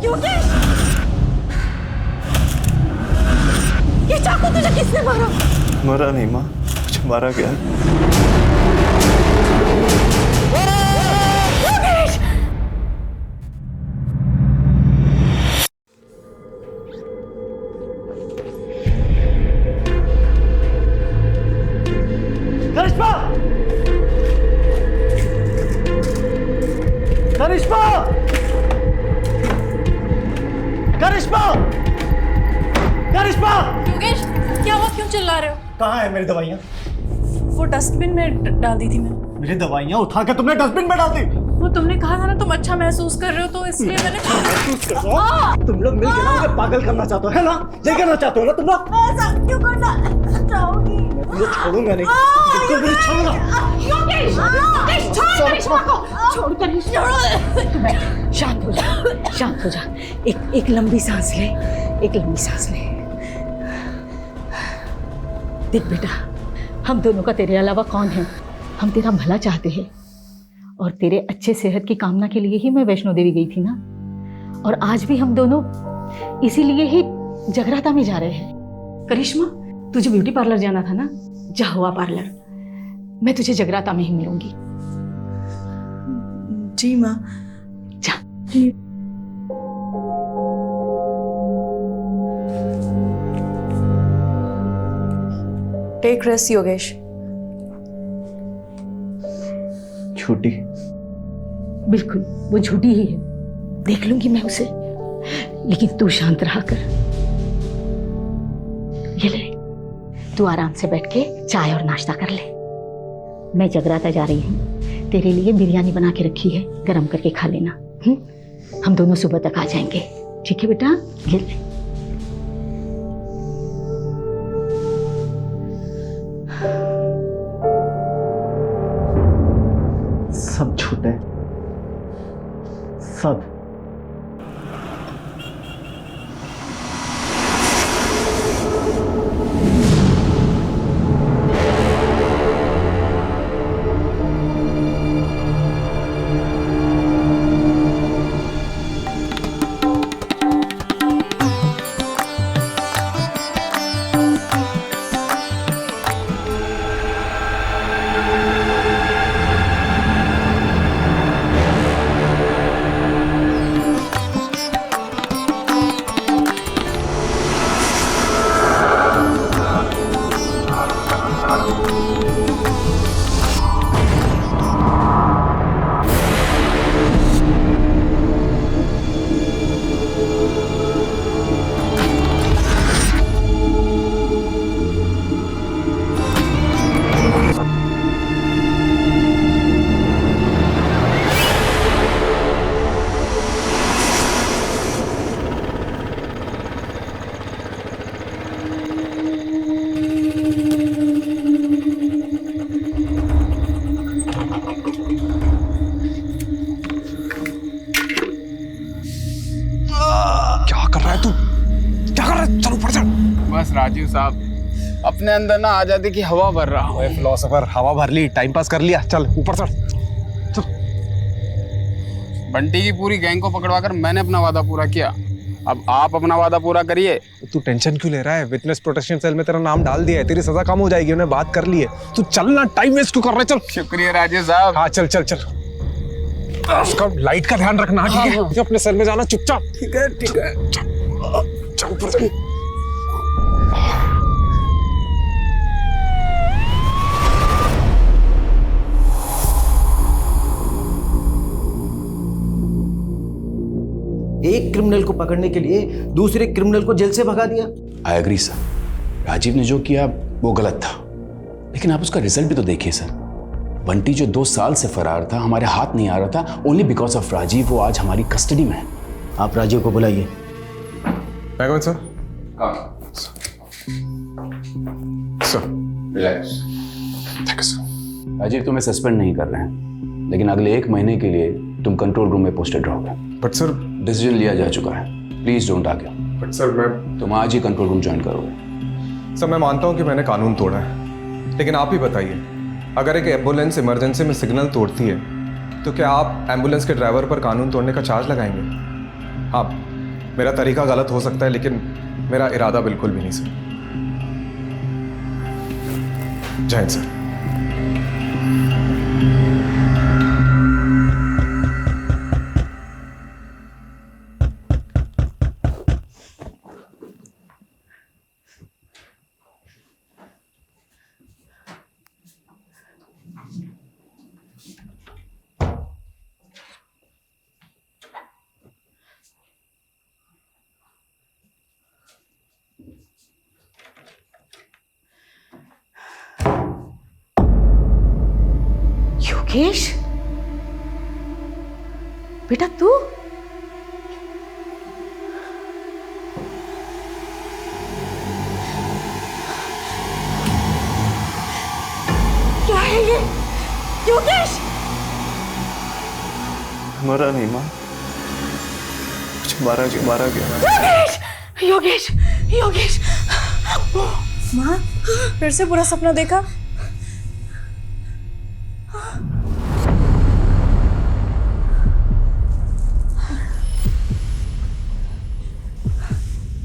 योगेश, ये चाकू तुझे किसने मारा? मरा नहीं माँ, मुझे मारा गया। योगेश! करिश्मा! करिश्मा! करिश्मा! करिश्मा! योगेश, क्या हुआ? क्यों चिल्ला रहे हो? कहाँ है मेरी दवाइयाँ? वो डस्टबिन में डाल दी थी मैंने। मेरी दवाइयाँ उठा के तुमने डस्टबिन में डाल दी। वो तुमने कहा था ना तुम अच्छा महसूस कर रहे हो, तो इसलिए मैंने। महसूस कर रहा हूँ? तुम लोग मिलकर ना मुझे पागल करना चाहते हो, है ना? ये करना चाहते हो ना तुम लोग? ऐसा क्यों करना चाहोगी? मैं तुझे छोड़ूंगा नहीं, बिल्कुल भी नहीं छोड़ूंगा। योगेश, योगेश, छोड़ करिश्मा को, छोड़ करिश्मा। शांत हो जा, शांत हो जा। एक लंबी सांस ले, एक लंबी सांस ले। देख बेटा, हम दोनों का तेरे अलावा कौन है? हम तेरा भला चाहते हैं और तेरे अच्छे सेहत की कामना के लिए ही मैं वैष्णो देवी गई थी ना। और आज भी हम दोनों इसीलिए ही जगराता में जा रहे हैं। करिश्मा, तुझे ब्यूटी पार्लर जाना था ना, जा हुआ पार्लर। मैं तुझे जगराता में ही मिलूंगी। जी माँ। जा। Take rest Yogesh. झूठी। बिल्कुल, वो झूठी ही है। देख लूंगी मैं उसे, लेकिन तू शांत रहा कर। ये ले, तू आराम से बैठ के चाय और नाश्ता कर ले। मैं जगराता जा रही हूँ, तेरे लिए बिरयानी बना के रखी है, गरम करके खा लेना। हम दोनों सुबह तक आ जाएंगे, ठीक है बेटा? ये ले। सब झूठ है, सब। बस राजीव साहब, अपने अंदर ना आजादी की हवा भर रहा हूँ। फिलोसोफर, हवा भर ली, टाइम पास कर लिया, चल ऊपर चढ़। बंटी की पूरी गैंग को पकड़वाकर मैंने अपना वादा पूरा किया, अब आप अपना वादा पूरा करिए। तू टेंशन क्यों ले रहा है? विटनेस प्रोटेक्शन सेल में तेरा नाम डाल दिया है, तेरी सजा कम हो जाएगी, उन्हें बात कर ली है। तू चल ना, टाइम वेस्ट क्यों कर रहा है? चल। शुक्रिया राजीव साहब। हाँ चल चल चल। उसका लाइट का ध्यान रखना, ठीक है? अपने सेल में जाना चुपचाप। ठीक है, ठीक है। चल ऊपर चल। एक क्रिमिनल को पकड़ने के लिए दूसरे क्रिमिनल को जेल से भगा दिया। आई एग्री सर, राजीव ने जो किया वो गलत था, लेकिन आप उसका रिजल्ट भी तो देखिए सर। बंटी जो 2 साल से फरार था, हमारे हाथ नहीं आ रहा था, ओनली बिकॉज ऑफ राजीव वो आज हमारी कस्टडी में है। आप राजीव को बुलाइए। Sir. Sir relax. Thank you sir. Rajiv तुम्हें सस्पेंड नहीं कर रहे हैं, लेकिन अगले 1 महीने के लिए तुम कंट्रोल रूम में पोस्टेड रहोगे। बट सर, डिसीजन लिया जा चुका है, please don't argue. But sir मैं तुम आज ही कंट्रोल रूम ज्वाइन करोगे। सर मैं मानता हूँ कि मैंने कानून तोड़ा है, लेकिन आप ही बताइए, अगर एक एम्बुलेंस इमरजेंसी में सिग्नल तोड़ती है तो क्या आप एम्बुलेंस के ड्राइवर पर कानून तोड़ने का चार्ज लगाएंगे? हाँ, मेरा तरीका गलत हो सकता है लेकिन मेरा इरादा बिल्कुल भी नहीं सर। जय हिंद सर। योगेश, बेटा तू? क्या है ये? योगेश! मरा नहीं माँ, कुछ मारा गया। योगेश! योगेश! योगेश! माँ, फिर से बुरा सपना देखा?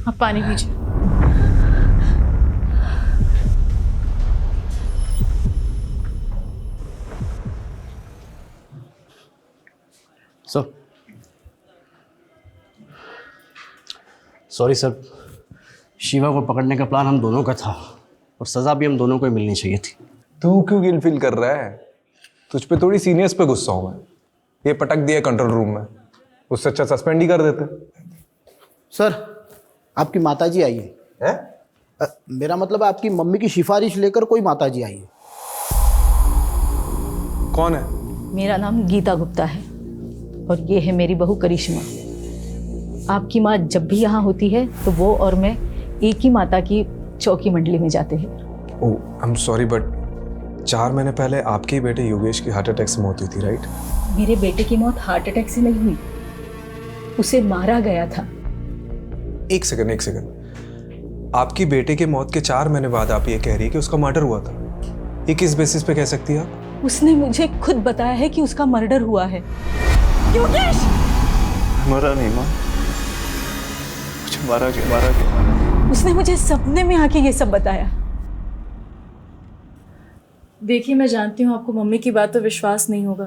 आप पानी पीजिए। सॉरी सर, शिवा को पकड़ने का प्लान हम दोनों का था और सज़ा भी हम दोनों को ही मिलनी चाहिए थी। तू क्यों गिल्ट फील कर रहा है? तुझ पे थोड़ी सीनियर्स पे गुस्सा हूं मैं। ये पटक दिया कंट्रोल रूम में, उससे अच्छा सस्पेंड ही कर देते। सर, आपकी माताजी आई है। मेरा मतलब आपकी मम्मी की सिफारिश लेकर कोई माताजी आई है। कौन है? मेरा नाम गीता गुप्ता है और ये है मेरी बहू करिश्मा। आपकी माँ जब भी यहाँ होती है तो वो और मैं एक ही माता की चौकी मंडली में जाते हैं। ओह, आई एम सॉरी बट 4 महीने पहले आपके ही बेटे योगेश की हार्ट अटैक से मौत हुई थी, राइट? मेरे बेटे की मौत हार्ट अटैक से नहीं हुई, उसे मारा गया था। एक सेकंड। आपकी बेटे के मौत के 4 महीने बाद आप ये कह रही है कि उसका मर्डर हुआ था। ये किस बेसिस पे कह सकती है आप? उसने मुझे खुद बताया है कि उसका मर्डर हुआ है। योगेश! मरा नहीं माँ, कुछ मारा गया। उसने मुझे सपने में आके ये सब बताया। देखिए, मैं जानती हूँ आपको मम्मी की बात पर विश्वास नहीं होगा,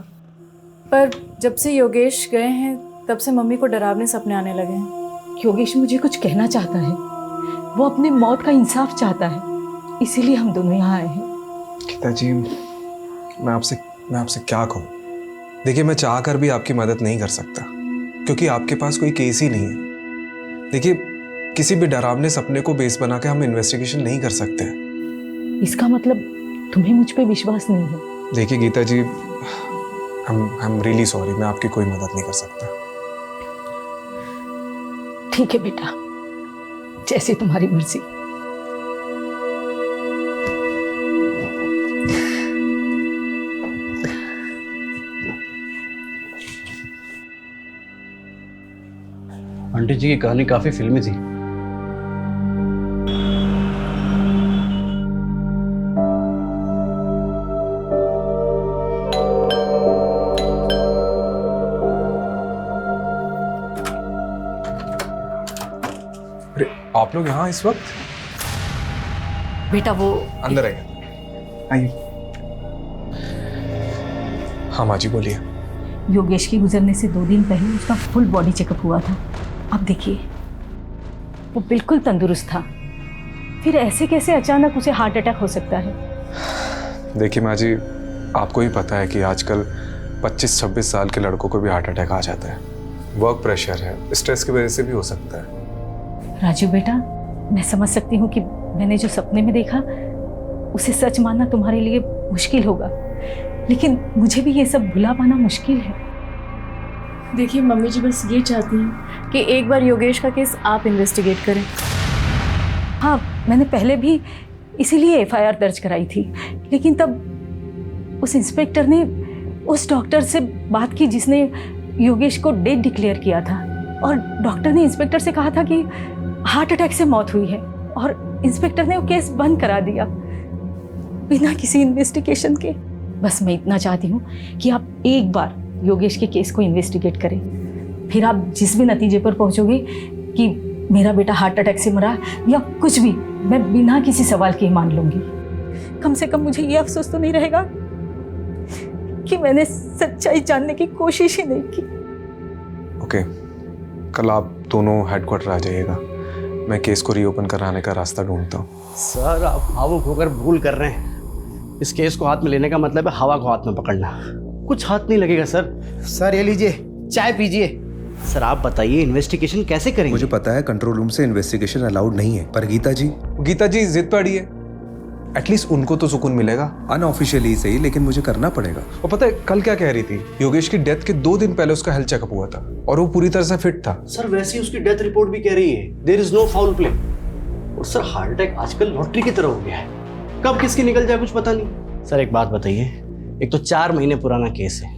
पर जब से योगेश गए हैं तब से मम्मी को डरावने सपने आने लगे हैं। योगेश मुझे कुछ कहना चाहता है, वो अपने मौत का इंसाफ चाहता है, इसीलिए हम दोनों यहाँ आए हैं। गीता जी, मैं आपसे क्या कहूँ? देखिए, मैं चाह कर भी आपकी मदद नहीं कर सकता क्योंकि आपके पास कोई केस ही नहीं है। देखिए, किसी भी डरावने सपने को बेस बना के हम इन्वेस्टिगेशन नहीं कर सकते। इसका मतलब तुम्हें मुझ पे विश्वास नहीं है? देखिए गीता जी, I'm really sorry, मैं आपकी कोई मदद नहीं कर सकता। ठीक है बेटा, जैसे तुम्हारी मर्जी। आंटी जी की कहानी काफी फिल्मी थी। आप लोग यहाँ इस वक्त? बेटा वो अंदर आइए। हाँ माँ जी बोलिए। योगेश के गुजरने से 2 दिन पहले उसका फुल बॉडी चेकअप हुआ था। अब देखिए, वो बिल्कुल तंदुरुस्त था, फिर ऐसे कैसे अचानक उसे हार्ट अटैक हो सकता है? देखिए माँ जी, आपको ही पता है कि आजकल 25-26 साल के लड़कों को भी हार्ट अटैक आ जाता है। वर्क प्रेशर है, स्ट्रेस की वजह से भी हो सकता है। राजू बेटा, मैं समझ सकती हूँ कि मैंने जो सपने में देखा उसे सच मानना तुम्हारे लिए मुश्किल होगा, लेकिन मुझे भी ये सब भुला पाना मुश्किल है। देखिए, मम्मी जी बस ये चाहती हैं कि एक बार योगेश का केस आप इन्वेस्टिगेट करें। हाँ, मैंने पहले भी इसीलिए FIR दर्ज कराई थी, लेकिन तब उस इंस्पेक्टर ने उस डॉक्टर से बात की जिसने योगेश को डेड डिक्लेयर किया था, और डॉक्टर ने इंस्पेक्टर से कहा था कि हार्ट अटैक से मौत हुई है, और इंस्पेक्टर ने वो केस बंद करा दिया बिना किसी इन्वेस्टिगेशन के। बस मैं इतना चाहती हूँ कि आप एक बार योगेश के केस को इन्वेस्टिगेट करें, फिर आप जिस भी नतीजे पर पहुंचोगे कि मेरा बेटा हार्ट अटैक से मरा या कुछ भी, मैं बिना किसी सवाल के मान लूंगी। कम से कम मुझे ये अफसोस तो नहीं रहेगा कि मैंने सच्चाई जानने की कोशिश ही नहीं की। ओके, कल आप दोनों हेडक्वार्टर आ जाइएगा। मैं केस को रीओपन कराने का रास्ता ढूंढता हूँ। सर आप भावुक होकर भूल कर रहे हैं। इस केस को हाथ में लेने का मतलब है हवा को हाथ में पकड़ना। कुछ हाथ नहीं लगेगा सर। सर ये लीजिए, चाय पीजिए। सर आप बताइए इन्वेस्टिगेशन कैसे करेंगे? मुझे पता है कंट्रोल रूम से इन्वेस्टिगेशन अलाउड नहीं है, पर गीता जी जिद पे अड़ी है। एटलीस्ट उनको तो सुकून मिलेगा। अनऑफिशियली सही, लेकिन मुझे करना पड़ेगा। और पता है कल क्या कह रही थी? योगेश की डेथ के 2 दिन पहले उसका हेल्थ चेकअप हुआ था और वो पूरी तरह से फिट था। सर वैसे ही उसकी डेथ रिपोर्ट भी कह रही है there is no foul play. और सर हार्ट अटैक आजकल लॉटरी की तरह हो गया है, कब किसकी निकल जाए कुछ पता नहीं। सर एक बात बताइए, एक तो 4 महीने पुराना केस है,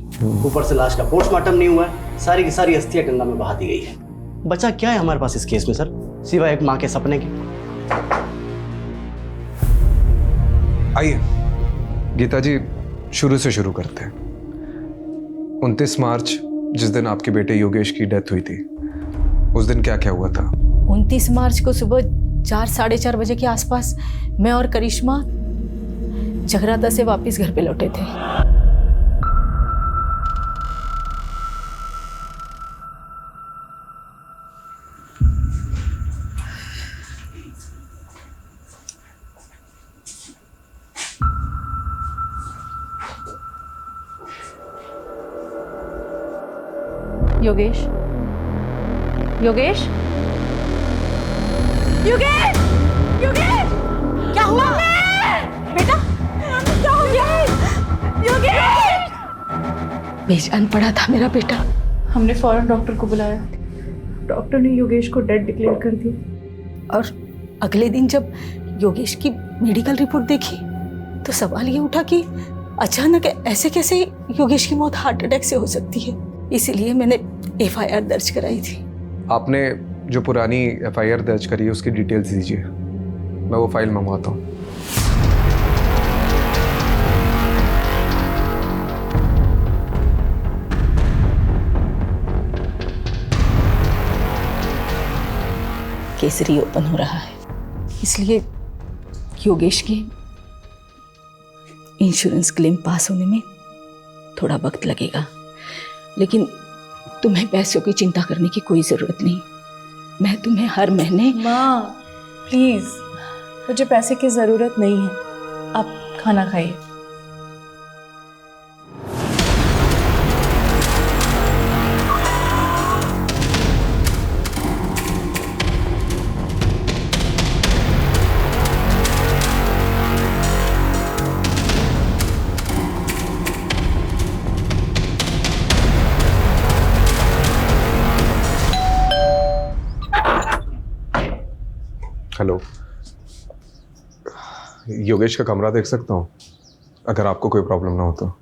ऊपर से लाश का पोस्टमार्टम नहीं हुआ है, सारी की सारी अस्थियां गंगा में बहा दी गई है। बचा क्या है हमारे पास इस केस में सर, सिवाय एक माँ के सपने के? आइए गीता जी, शुरू से शुरू करते हैं। 29 मार्च जिस दिन आपके बेटे योगेश की डेथ हुई थी, उस दिन क्या क्या हुआ था? 29 मार्च को सुबह 4 साढ़े 4 बजे के आसपास मैं और करिश्मा जगराता से वापस घर पे लौटे थे। योगेश, योगेश, योगेश, योगेश, क्या हुआ बेटा? क्या हो गया? योगेश! बेजान पड़ा था मेरा बेटा। हमने फौरन डॉक्टर को बुलाया। डॉक्टर ने योगेश को डेड डिक्लेयर कर दिया। और अगले दिन जब योगेश की मेडिकल रिपोर्ट देखी तो सवाल ये उठा कि अचानक ऐसे कैसे योगेश की मौत हार्ट अटैक से हो सकती है। इसीलिए मैंने एफआईआर दर्ज कराई थी। आपने जो पुरानी एफआईआर दर्ज करी है उसकी डिटेल्स दीजिए, मैं वो फाइल मंगवाता हूँ। केस रीओपन हो रहा है, इसलिए योगेश के इंश्योरेंस क्लेम पास होने में थोड़ा वक्त लगेगा, लेकिन तुम्हें पैसों की चिंता करने की कोई ज़रूरत नहीं। मैं तुम्हें हर महीने। माँ प्लीज़, मुझे पैसे की ज़रूरत नहीं है, आप खाना खाइए। हेलो, योगेश का कमरा देख सकता हूँ अगर आपको कोई प्रॉब्लम ना हो तो?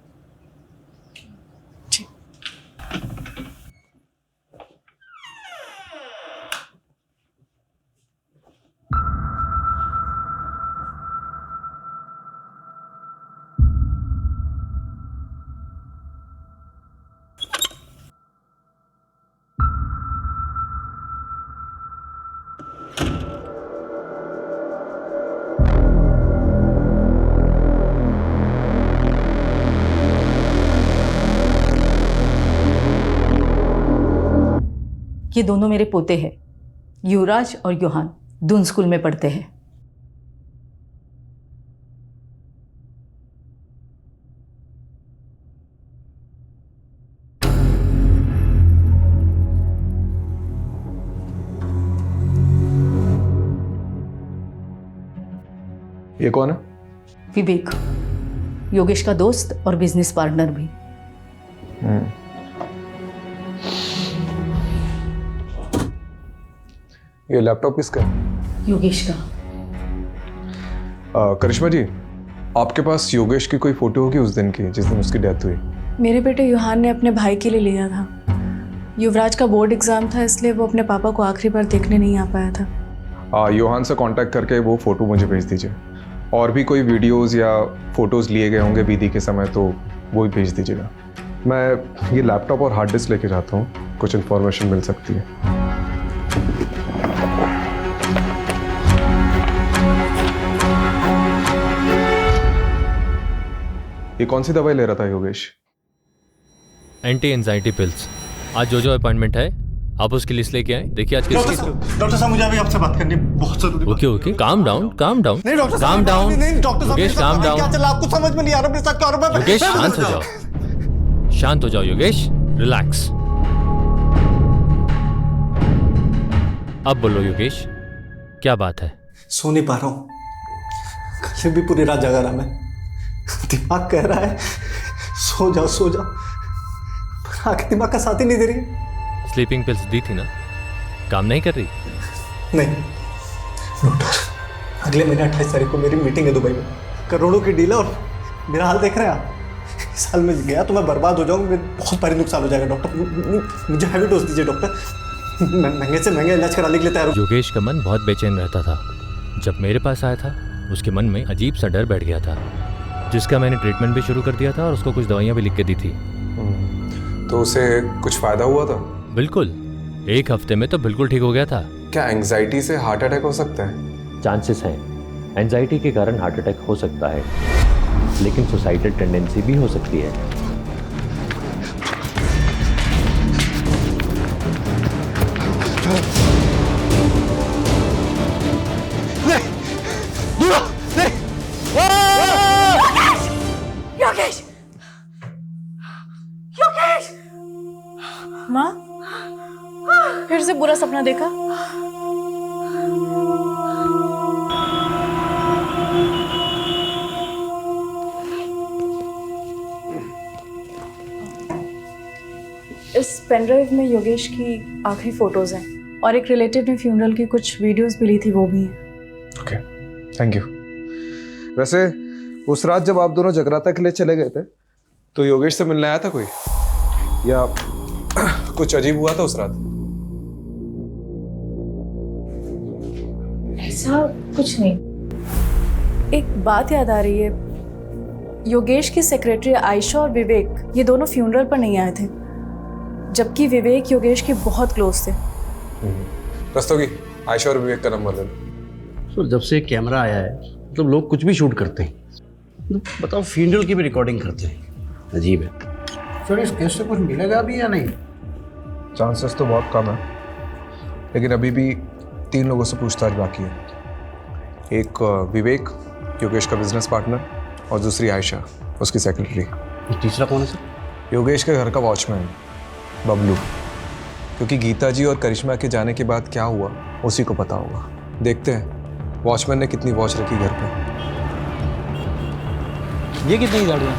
ये दोनों मेरे पोते हैं, युवराज और योहान, दून स्कूल में पढ़ते हैं। ये कौन है? विवेक, योगेश का दोस्त और बिजनेस पार्टनर भी। ये लैपटॉप किसका है? योगेश का। करिश्मा जी, आपके पास योगेश की कोई फोटो होगी उस दिन की जिस दिन उसकी डेथ हुई? मेरे बेटे युहान ने अपने भाई के लिए लिया था। युवराज का बोर्ड एग्ज़ाम था, इसलिए वो अपने पापा को आखिरी बार देखने नहीं आ पाया था। योहान से कांटेक्ट करके वो फ़ोटो मुझे भेज दीजिए। और भी कोई वीडियोस या फोटोज़ लिए गए होंगे विधि के समय तो वो भी भेज दीजिएगा। मैं ये लैपटॉप और हार्ड डिस्क लेके जाता हूँ, कुछ इन्फॉर्मेशन मिल सकती है। ये कौन सी दवाई ले रहा था योगेश? Anti anxiety pills. आज जो अपॉइंटमेंट है आप उसकी लिस्ट लेके आए। देखिए आज किस डॉक्टर साहब मुझे अभी आपसे बात करनी है, बहुत जरूरी। Okay okay, calm down calm down. नहीं डॉक्टर काम डाउन। नहीं डॉक्टर साहब, योगेश काम डाउन। क्या चल रहा है आपको समझ में नहीं आ रहा मेरे साथ क्या हो रहा है? योगेश शांत हो जाओ, शांत हो जाओ योगेश, रिलैक्स। अब बोलो योगेश, क्या बात है? सो नहीं पा रहा हूँ, कल भी पूरी रात जगा रहा मैं। दिमाग कह रहा है सो जाओ सो जाओ, पर आंखें दिमाग का साथ ही नहीं दे रही। स्लीपिंग पिल्स दी थी ना, काम नहीं कर रही? नहीं डॉक्टर, अगले महीने 28 तारीख को मेरी मीटिंग है दुबई में, करोड़ों की डील है और मेरा हाल देख रहे हैं आप। इस साल में गया तो मैं बर्बाद हो जाऊंगा, बहुत भारी नुकसान हो जाएगा डॉक्टर। मुझे हैवी डोज दीजिए डॉक्टर, मैं महंगे से महंगा इलाज कराने के लिए तैयार हूँ। योगेश का मन बहुत बेचैन रहता था। जब मेरे पास आया था उसके मन में अजीब सा डर बैठ गया था, जिसका मैंने ट्रीटमेंट भी शुरू कर दिया था और उसको कुछ दवाइयाँ भी लिख के दी थी। तो उसे कुछ फायदा हुआ था? बिल्कुल, 1 हफ्ते में तो बिल्कुल ठीक हो गया था। क्या एंजाइटी से हार्ट अटैक हो सकता है? चांसेस हैं, एंजाइटी के कारण हार्ट अटैक हो सकता है, लेकिन सुसाइडल टेंडेंसी भी हो सकती है। योगेश! योगेश! माँ, फिर से बुरा सपना देखा? इस पेनड्राइव में योगेश की आखिरी फोटोज हैं और एक रिलेटिव ने फ्यूनरल की कुछ वीडियोस भी ली थी, वो भी हैं। Okay, thank you. वैसे उस रात जब आप दोनों जगराता के लिए चले गए थे तो योगेश से मिलने आया था कोई, या कुछ अजीब हुआ था उस रात? ऐसा कुछ नहीं। एक बात याद आ रही है, योगेश की सेक्रेटरी आयशा और विवेक ये दोनों फ्यूनरल पर नहीं आए थे, जबकि विवेक योगेश के बहुत क्लोज थे। रस्तोगी, आयशा और विवेक का नंबर ले लो। सर जब से कैमरा आया है मतलब लोग कुछ भी शूट करते हैं, बताओ फ्यूनरल की भी रिकॉर्डिंग करते हैं, अजीब है। सर इस केस से कुछ मिलेगा भी या नहीं? चांसेस तो बहुत कम है, लेकिन अभी भी 3 लोगों से पूछताछ बाकी है। एक विवेक, योगेश का बिजनेस पार्टनर, और दूसरी आयशा, उसकी सेक्रेटरी। तीसरा कौन है सर? योगेश के घर का वॉचमैन बबलू, क्योंकि गीता जी और करिश्मा के जाने के बाद क्या हुआ उसी को पता होगा। देखते हैं वॉचमैन ने कितनी वॉच रखी घर पे। ये कितनी गाड़ियाँ?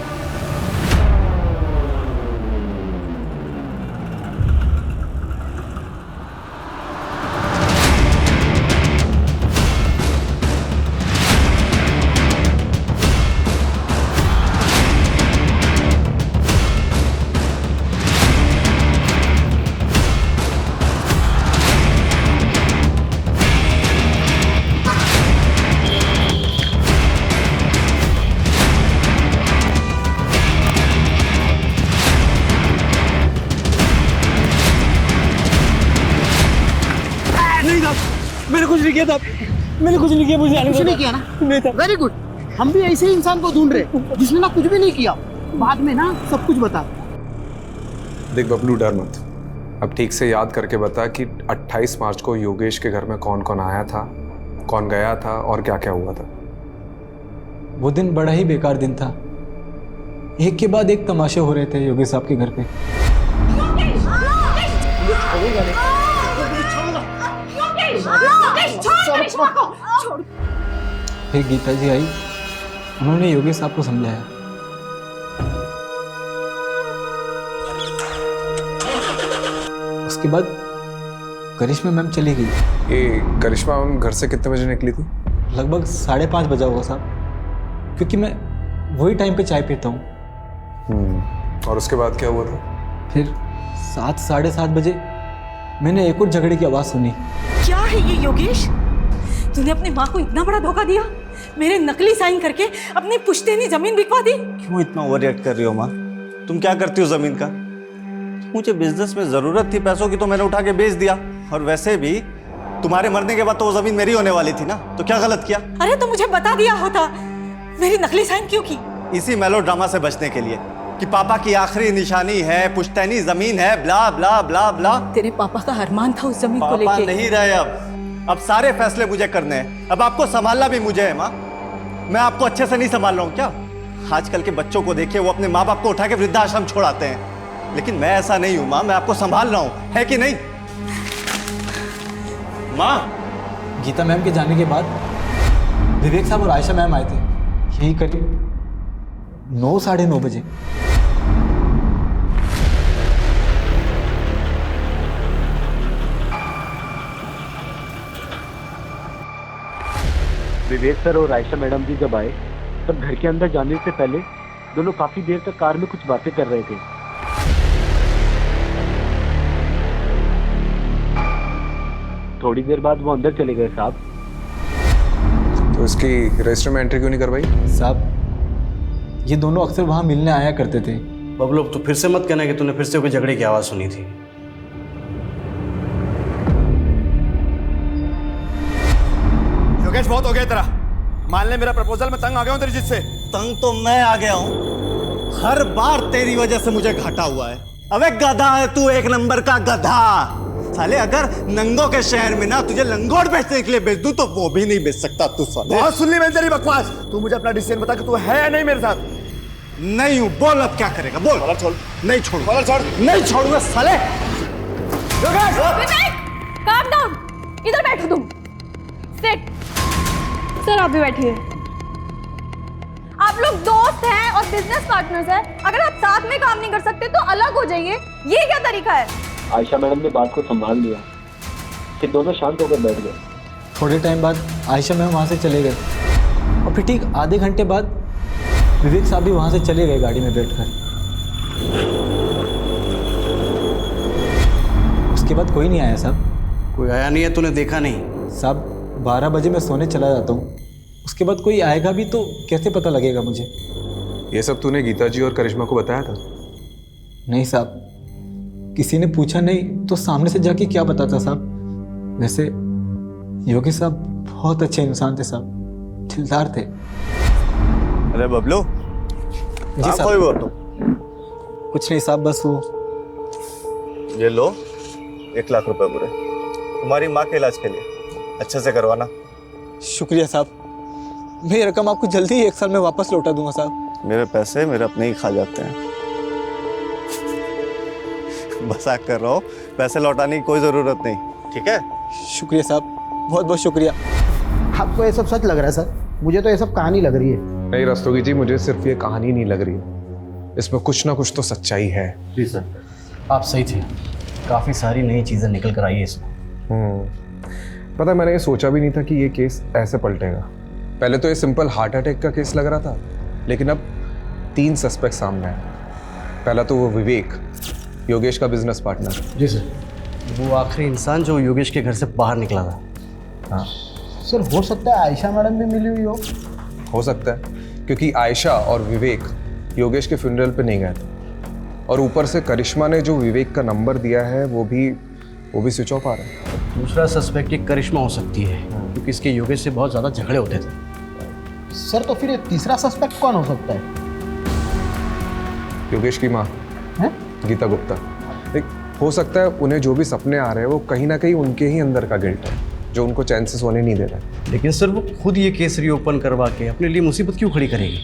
मैंने कुछ नहीं किया था, मैंने कुछ नहीं किया, मुझे कुछ नहीं किया ना? नहीं था। वेरी गुड, हम भी ऐसे ही इंसान को ढूंढ रहे जिसने ना कुछ भी नहीं किया, बाद में ना सब कुछ बता। देख बबलू, डर मत, अब ठीक से याद करके बता कि 28 मार्च को योगेश के घर में कौन कौन आया था, कौन गया था और क्या क्या हुआ था। वो दिन बड़ा ही बेकार दिन था, एक के बाद एक तमाशे हो रहे थे योगेश साहब के घर पे। फिर गीता जी आई, उन्होंने योगेश साहब को समझाया। उसके बाद करिश्मा मैम चली गई। ये करिश्मा मैम घर से कितने बजे निकली थी? लगभग 5:30 बजा होगा साहब, क्योंकि मैं वही टाइम पे चाय पीता हूँ। और उसके बाद क्या हुआ था? फिर 7 साढ़े 7 बजे मैंने एक और झगड़े की आवाज़ सुनी। क्या है ये योगेश? तूने अपनी माँ को इतना बड़ा धोखा दिया, मेरे नकली साइन करके अपनी पुश्तैनी जमीन बिकवा दी। क्यों इतना ओवर रिएक्ट कर रही हो माँ? तुम क्या करती हो जमीन का? मुझे बिजनेस में जरूरत थी पैसों की तो मैंने उठा के बेच दिया, और वैसे भी तुम्हारे मरने के बाद तो वो जमीन मेरी होने वाली थी ना, तो क्या गलत किया? अरे तो मुझे बता दिया होता, मेरी नकली साइन क्यों की? इसी मेलोड्रामा से बचने के लिए कि पापा की आखिरी निशानी है, पुश्तैनी जमीन है, ब्ला ब्ला ब्ला ब्ला। तेरे पापा का अरमान था उस जमीन को लेके। पापा नहीं रहे अब सारे फैसले मुझे करने हैं। अब आपको संभालना भी मुझे है माँ। मैं आपको अच्छे से नहीं संभाल रहा हूँ क्या? आजकल के बच्चों को देखिए, वो अपने माँ बाप को उठा के वृद्धाश्रम छोड़ाते हैं, लेकिन मैं ऐसा नहीं हूँ माँ। मैं आपको संभाल रहा हूँ, है कि नहीं माँ? गीता मैम के जाने के बाद विवेक साहब और आयशा मैम आए थे, यही करीब 9 साढ़े 9 बजे। विवेक सर और आयशा मैडम जी जब आए तब घर के अंदर जाने से पहले दोनों काफी देर तक कार में कुछ बातें कर रहे थे। थोड़ी देर बाद वो अंदर चले गए साहब। तो इसकी रजिस्टर में एंट्री क्यों नहीं करवाई? साहब ये दोनों अक्सर वहाँ मिलने आया करते थे। बबलू तो फिर से मत कहना कि तूने फिर से कोई झगड़े की आवाज़ सुनी थी। योगेश बहुत हो गया तेरा। मान ले मेरा प्रपोजल, मैं तंग आ गया हूँ तेरी जिद से। तंग तो मैं आ गया हूँ, हर बार तेरी वजह से मुझे घाटा हुआ है। अबे गधा है तू, एक नंबर का गधा। साले अगर नंगों के शहर में ना तुझे लंगोट बेचने के लिए भेज दूं तो वो भी नहीं बेच सकता तू। साले बहुत सुन ली मैंने तेरी बकवास। तू मुझे अपना डिसीजन बता कि तू है या नहीं मेरे साथ। नहीं हूँ, बोल अब क्या करेगा बोल। छोड़। नहीं छोड़ूंगा, नहीं छोड़ूंगा साले। काम डाउन, इधर बैठो तुम। सिट। सर आप भी बैठिए। आप लोग दोस्त हैं और बिजनेस पार्टनर्स हैं, अगर आप साथ में काम नहीं कर सकते तो अलग हो जाइए। ये क्या तरीका है? आयशा मैडम ने बात को संभाल लिया, फिर दोनों शांत होकर बैठ गए। थोड़े टाइम बाद आयशा मैम वहाँ से चले गए और फिर ठीक आधे घंटे बाद विवेक साहब भी वहाँ से चले गए गाड़ी में बैठकर। उसके बाद कोई नहीं आया साहब। कोई आया नहीं है? तूने देखा नहीं? साहब 12 बजे मैं सोने चला जाता हूँ, उसके बाद कोई आएगा भी तो कैसे पता लगेगा मुझे? ये सब तूने गीता जी और करिश्मा को बताया था? नहीं साहब, किसी ने पूछा नहीं तो सामने से जाके क्या बताता साहब। वैसे योगी साहब बहुत अच्छे इंसान थे साहब, दिलदार थे। अरे बबलू जी साहब। कोई वो तो कुछ नहीं साहब, बस वो। ये लो 1 लाख रुपए पूरे तुम्हारी माँ के इलाज के लिए, अच्छे से करवाना। शुक्रिया साहब, मैं ये रकम आपको जल्दी ही 1 साल में वापस लौटा दूंगा साहब। मेरे पैसे मेरे अपने ही खा जाते हैं। मजाक कर रहा हूँ, पैसे लौटाने की कोई जरूरत नहीं, ठीक है? शुक्रिया साहब, बहुत बहुत शुक्रिया। आपको ये सब सच लग रहा है सर? मुझे तो ये सब कहानी लग रही है। नहीं रस्तोगी जी, मुझे सिर्फ ये कहानी नहीं लग रही है, इसमें कुछ ना कुछ तो सच्चाई है। जी सर, आप सही थे, काफ़ी सारी नई चीज़ें निकल कर आई है इसमें। पता है मैंने ये सोचा भी नहीं था कि ये केस ऐसे पलटेगा। पहले तो ये सिंपल हार्ट अटैक का केस लग रहा था, लेकिन अब 3 सस्पेक्ट सामने आए। पहला तो वो विवेक, योगेश का बिजनेस पार्टनर। जी सर, वो आखिरी इंसान जो योगेश के घर से बाहर निकला था। हाँ सर, हो सकता है आयशा मैडम भी मिली हुई हो सकता है, क्योंकि आयशा और विवेक योगेश के फ्यूनरल पे नहीं गए थे, और ऊपर से करिश्मा ने जो विवेक का नंबर दिया है वो भी स्विच ऑफ आ रहा है। दूसरा सस्पेक्ट एक करिश्मा हो सकती है, क्योंकि इसके योगेश से बहुत ज़्यादा झगड़े होते थे। सर तो फिर तीसरा सस्पेक्ट कौन हो सकता है? योगेश की माँ गीता गुप्ता। देख, हो सकता है उन्हें जो भी सपने आ रहे हैं वो कहीं ना कहीं उनके ही अंदर का गिल्ट है, जो उनको चैन से सोने नहीं दे रहा है। लेकिन सर वो खुद ये केस रीओपन करवा के अपने लिए मुसीबत क्यों खड़ी करेगी?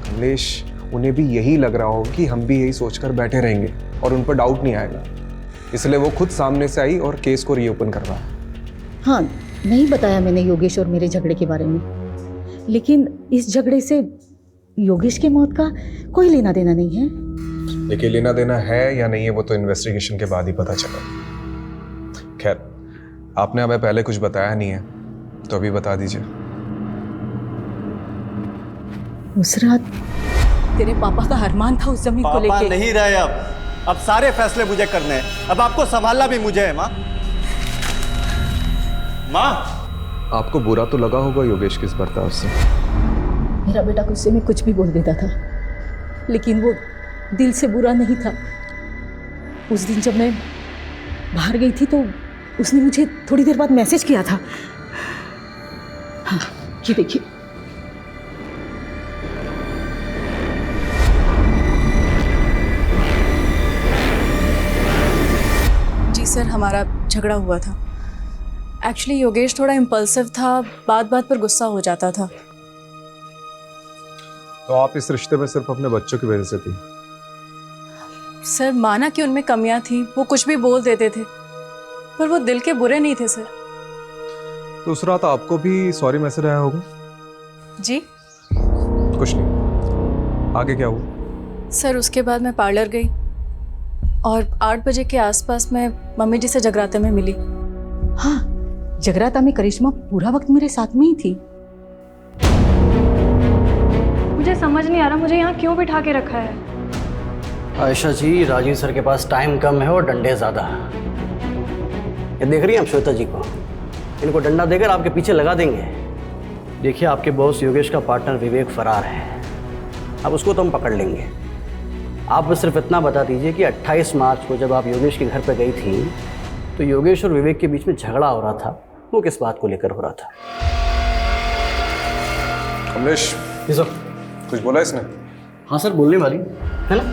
कमलेश, उन्हें भी यही लग रहा हो कि हम भी यही सोचकर बैठे रहेंगे और उन पर डाउट नहीं आएगा, इसलिए वो खुद सामने से आई और केस को रीओपन करवाया। हाँ, नहीं बताया मैंने योगेश और मेरे झगड़े के बारे में, लेकिन इस झगड़े से योगेश की मौत का कोई लेना देना नहीं है। देखिए, लेना देना है या नहीं है वो तो इन्वेस्टिगेशन के बाद ही पता चला। खैर, आपने हमें पहले कुछ बताया नहीं है तो अभी बता दीजिए। उस रात तेरे पापा का अरमान था उस जमीन को लेके। पापा नहीं रहे अब सारे फैसले मुझे करने हैं, अब आपको संभालना भी मुझे है। माँ, आपको बुरा तो लगा होगा योगेश किस बर्ताव से। मेरा बेटा गुस्से में कुछ भी बोल देता था, लेकिन वो दिल से बुरा नहीं था। उस दिन जब मैं बाहर गई थी तो उसने मुझे थोड़ी देर बाद मैसेज किया था। हाँ, ये देखिए। जी सर, हमारा झगड़ा हुआ था। एक्चुअली योगेश थोड़ा इम्पल्सिव था, बात बात पर गुस्सा हो जाता था। तो आप इस रिश्ते में सिर्फ अपने बच्चों की वजह से थी? सर माना कि उनमें कमियां थी, वो कुछ भी बोल देते थे, पर वो दिल के बुरे नहीं थे सर। तो उस रात आपको भी सॉरी मैसेज आया होगा? जी कुछ नहीं, आगे क्या हुआ? सर उसके बाद मैं पार्लर गई और 8 बजे के आसपास मैं मम्मी जी से जगराते में मिली। हाँ, जगराता में करिश्मा पूरा वक्त मेरे साथ में ही थी। मुझे समझ नहीं आ रहा मुझे यहाँ क्यों बिठा के रखा है। आयशा जी, राजीव सर के पास टाइम कम है और डंडे ज़्यादा। ये देख रही हैं आप श्वेता जी को? इनको डंडा देकर आपके पीछे लगा देंगे। देखिए, आपके बॉस योगेश का पार्टनर विवेक फरार है। अब उसको तो हम पकड़ लेंगे। आप बस सिर्फ इतना बता दीजिए कि 28 मार्च को जब आप योगेश के घर पर गई थी तो योगेश और विवेक के बीच में झगड़ा हो रहा था, वो किस बात को लेकर हो रहा था? कमलेश, जी सर। कुछ बोला इसने? हाँ सर, बोलने वाली है ना।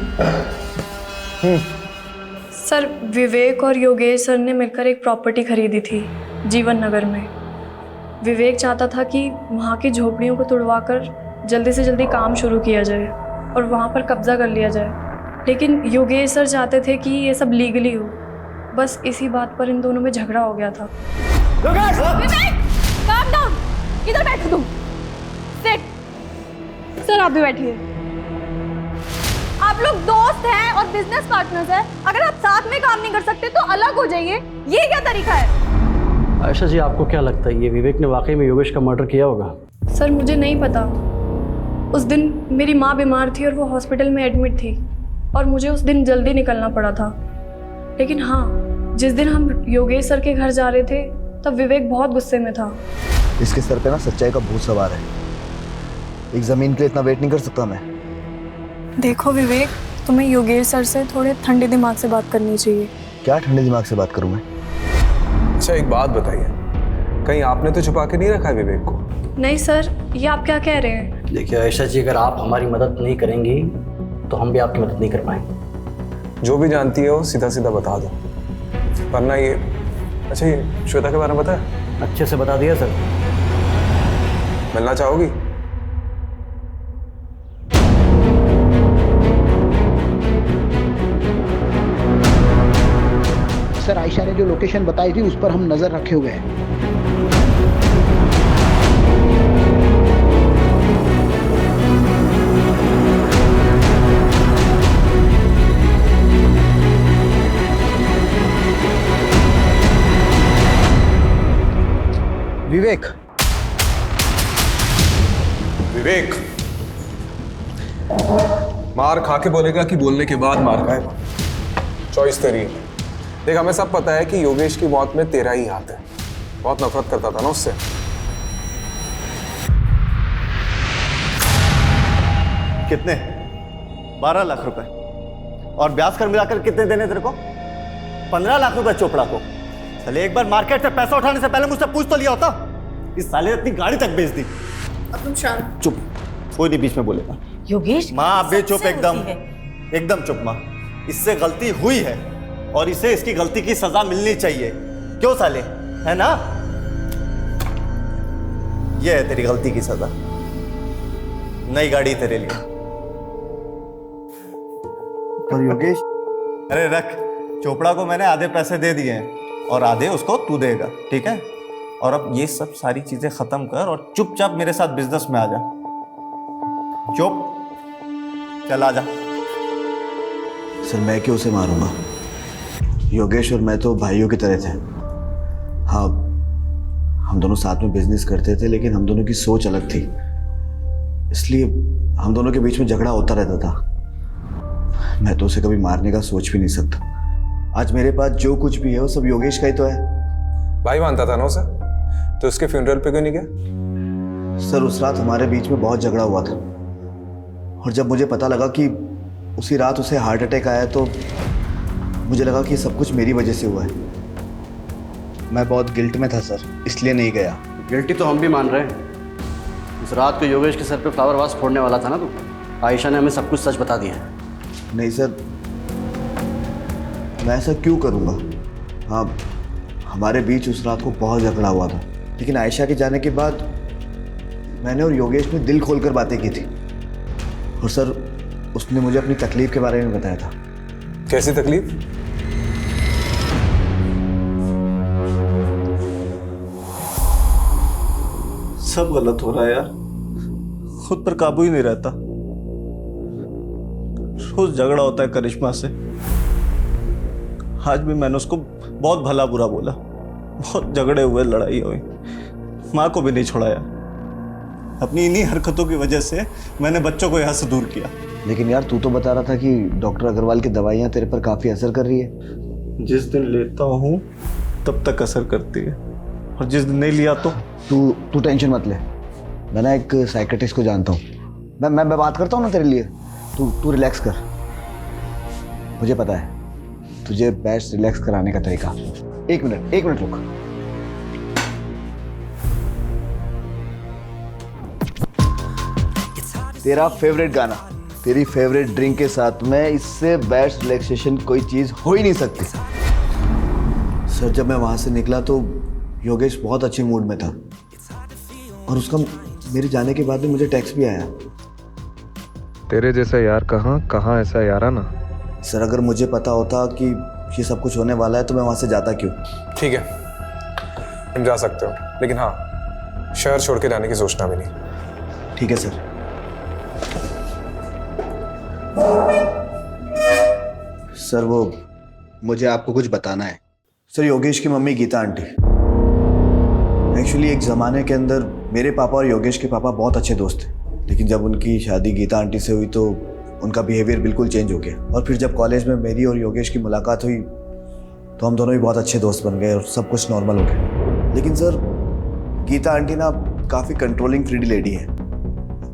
सर, विवेक और योगेश सर ने मिलकर एक प्रॉपर्टी खरीदी थी जीवन नगर में। विवेक चाहता था कि वहाँ की झोपड़ियों को तुड़वाकर जल्दी से जल्दी काम शुरू किया जाए और वहाँ पर कब्जा कर लिया जाए, लेकिन योगेश सर चाहते थे कि ये सब लीगली हो। बस इसी बात पर इन दोनों में झगड़ा हो गया था। विवेक, calm down, इधर बैठो तुम। Sit. सर आप भी बैठिए। आप लोग दोस्त हैं और बिजनेस पार्टनर्स हैं। अगर आप साथ में काम नहीं कर सकते तो अलग हो जाइए। ये क्या तरीका है? आयशा जी, आपको क्या लगता है ये विवेक ने वाकई में योगेश का मर्डर किया होगा? सर मुझे नहीं पता। उस दिन मेरी माँ बीमार थी और वो हॉस्पिटल में एडमिट थी और मुझे उस दिन जल्दी निकलना पड़ा था। लेकिन हाँ, जिस दिन हम योगेश सर के घर जा रहे थे तब विवेक बहुत गुस्से में था। इसके सर पे ना सच्चाई का भूत सवार है। एक जमीन के लिए इतना वेट नहीं कर सकता मैं। देखो विवेक, तुम्हें योगेश सर से थोड़े ठंडे दिमाग से बात करनी चाहिए। क्या ठंडे दिमाग से बात करूं मैं? अच्छा एक बात बताइए, कहीं आपने तो छुपा के नहीं रखा है विवेक को? नहीं सर, ये आप क्या कह रहे हैं? देखिए आयशा जी, अगर आप हमारी मदद नहीं करेंगी तो हम भी आपकी मदद नहीं कर पाएंगे। जो भी जानती है वो सीधा सीधा बता दो, वरना ये। अच्छा ये श्वेता के बारे में पता है? अच्छे से बता दिया सर। मिलना चाहोगी? सर आयशा ने जो लोकेशन बताई थी उस पर हम नजर रखे हुए हैं। विवेक, विवेक मार खा के बोलेगा कि बोलने के बाद मार खाएगा? चॉइस तेरी है। देख, हमें सब पता है कि योगेश की मौत में तेरा ही हाथ है। बहुत नफरत करता था ना उससे। कितने? 12 लाख रुपए। और ब्याज कर मिलाकर कितने देने तेरे को? 15 लाख रुपए चोपड़ा को। चले एक बार मार्केट से पैसा उठाने से पहले मुझसे पूछ तो लिया होता। इस साले ने अपनी गाड़ी तक बेच दी। अब तुम शांत। चुप, कोई नहीं बीच में बोलेगा। योगेश, माँ आप भी चुप, एकदम एकदम चुप माँ। इससे गलती हुई है और इसे इसकी गलती की सजा मिलनी चाहिए। क्यों साले, है ना? ये है तेरी गलती की सजा। नई गाड़ी तेरे लिए। पर योगेश, अरे रख, चोपड़ा को मैंने आधे पैसे दे दिए हैं और आधे उसको तू देगा, ठीक है? और अब ये सब सारी चीजें खत्म कर और चुपचाप मेरे साथ बिजनेस में आ जा। चुप, चल आ जा। सर मैं क्यों उसे मारूंगा? योगेश और मैं तो भाइयों की तरह थे। हाँ, हम दोनों साथ में बिजनेस करते थे, लेकिन हम दोनों की सोच अलग थी, इसलिए हम दोनों के बीच में झगड़ा होता रहता था। मैं तो उसे कभी मारने का सोच भी नहीं सकता। आज मेरे पास जो कुछ भी है वो सब योगेश का ही तो है। भाई मानता था ना उसे, तो उसके फ्यूनरल पे क्यों नहीं गया? सर उस रात हमारे बीच में बहुत झगड़ा हुआ था और जब मुझे पता लगा कि उसी रात उसे हार्ट अटैक आया तो मुझे लगा कि सब कुछ मेरी वजह से हुआ है। मैं बहुत गिल्ट में था सर, इसलिए नहीं गया। गिल्टी तो हम भी मान रहे हैं। उस रात को योगेश के सर पे फ्लावर वास फोड़ने वाला था ना तू। आयशा ने हमें सब कुछ सच बता दिया है। नहीं सर, मैं ऐसा क्यों करूँगा? हाँ, हमारे बीच उस रात को बहुत झगड़ा हुआ था, लेकिन आयशा के जाने के बाद मैंने और योगेश ने दिल खोलकर बातें की थी। और सर, उसने मुझे अपनी तकलीफ के बारे में बताया था। कैसी तकलीफ? सब गलत हो रहा है यार, खुद पर काबू ही नहीं रहता। रोज झगड़ा होता है करिश्मा से। आज भी मैंने उसको बहुत भला बुरा बोला, बहुत झगड़े हुए, लड़ाई हुई, माँ को भी नहीं छोड़ा यार। अपनी इन्हीं हरकतों की वजह से मैंने बच्चों को यहाँ से दूर किया। लेकिन यार, तू तो बता रहा था कि डॉक्टर अग्रवाल की दवाइयाँ तेरे पर काफ़ी असर कर रही है। जिस दिन लेता हूँ तब तक असर करती है, और जिस दिन नहीं लिया तो तू टेंशन मत ले। मैं ना एक साइकेट्रिस्ट को जानता हूँ। मैं बात करता हूँ ना तेरे लिए। तू रिलैक्स कर। मुझे पता है तुझे बेस्ट रिलैक्स कराने का तरीका। एक मिनट रुक। तेरा फेवरेट गाना, तेरी फेवरेट ड्रिंक के साथ में इससे बेस्ट रिलैक्सेशन कोई चीज हो ही नहीं सकती। सर, जब मैं वहां से निकला तो योगेश बहुत अच्छे मूड में था, और उसका मेरे जाने के बाद में मुझे टेक्स्ट भी आया। तेरे जैसा यार कहाँ ऐसा याराना। सर, अगर मुझे पता होता कि ये सब कुछ होने वाला है तो मैं वहां से जाता क्यों? ठीक है, तुम जा सकते हो, लेकिन हाँ, शहर छोड़ के जाने की सोचना भी नहीं। ठीक है सर। सर, वो मुझे आपको कुछ बताना है। सर, योगेश की मम्मी गीता आंटी, एक्चुअली एक ज़माने के अंदर मेरे पापा और योगेश के पापा बहुत अच्छे दोस्त थे, लेकिन जब उनकी शादी गीता आंटी से हुई तो उनका बिहेवियर बिल्कुल चेंज हो गया। और फिर जब कॉलेज में मेरी और योगेश की मुलाकात हुई तो हम दोनों भी बहुत अच्छे दोस्त बन गए और सब कुछ नॉर्मल हो गया। लेकिन सर, गीता आंटी ना काफ़ी कंट्रोलिंग फ्रीडी लेडी है।